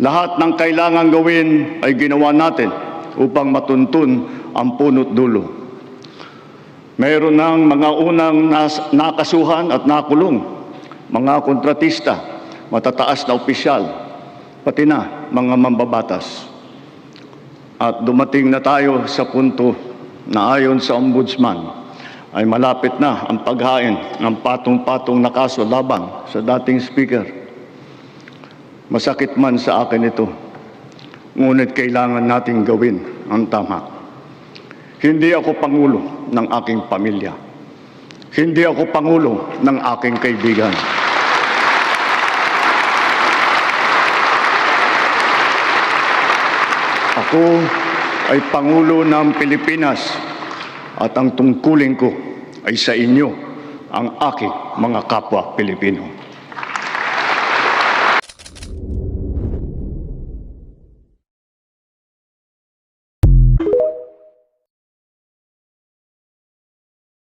Lahat ng kailangan gawin ay ginawa natin upang matuntun ang punot dulo. Mayroon ng mga unang nakasuhan at nakulong, mga kontratista, matataas na opisyal, pati na mga mambabatas. At dumating na tayo sa punto na ayon sa Ombudsman ay malapit na ang paghain ng patong-patong na kaso laban sa dating speaker. Masakit man sa akin ito, ngunit kailangan nating gawin ang tama. Hindi ako pangulo ng aking pamilya. Hindi ako pangulo ng aking kaibigan. Ako ay Pangulo ng Pilipinas at ang tungkulin ko ay sa inyo, ang aking mga kapwa Pilipino.